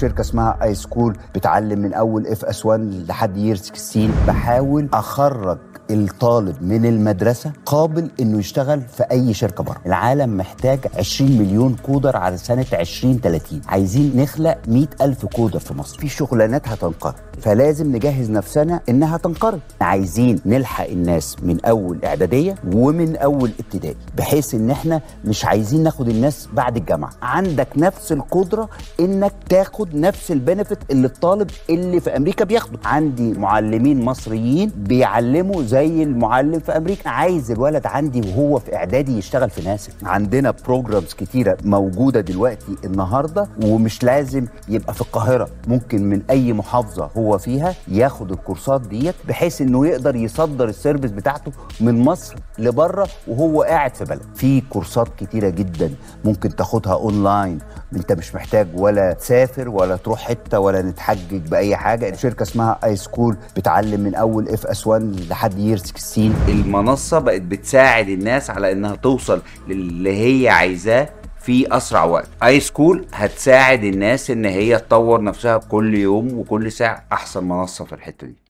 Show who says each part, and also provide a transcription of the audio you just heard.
Speaker 1: شركه اسمها اي سكول بتعلم من اول اف اس 1 لحد يير 16. بحاول اخرج الطالب من المدرسه قابل انه يشتغل في اي شركه بره. العالم محتاج 20 مليون كودر على سنه 2030. عايزين نخلق 100,000 كودر في مصر. في شغلانات هتنقرض، فلازم نجهز نفسنا انها تنقرض. عايزين نلحق الناس من اول اعداديه ومن اول ابتدائي، بحيث ان احنا مش عايزين ناخد الناس بعد الجامعه. عندك نفس القدره انك تاخد نفس البنفيت اللي الطالب اللي في امريكا بياخده. عندي معلمين مصريين بيعلموا زي المعلم في امريكا. عايز الولد عندي وهو في اعدادي يشتغل في ناسا. عندنا بروجرامز كتيره موجوده دلوقتي النهارده، ومش لازم يبقى في القاهره، ممكن من اي محافظه هو فيها ياخد الكورسات ديت، بحيث انه يقدر يصدر السيرفيس بتاعته من مصر لبره وهو قاعد في بلد. في كورسات كتيره جدا ممكن تاخدها اونلاين، انت مش محتاج ولا تسافر ولا تروح حته ولا نتحجج باي حاجه. شركه اسمها اي سكول بتعلم من اول اف اس 1 لحد يير 16.
Speaker 2: المنصه بقت بتساعد الناس على انها توصل للي هي عايزاه في اسرع وقت. اي سكول هتساعد الناس ان هي تطور نفسها كل يوم وكل ساعه. احسن منصه في الحته دي.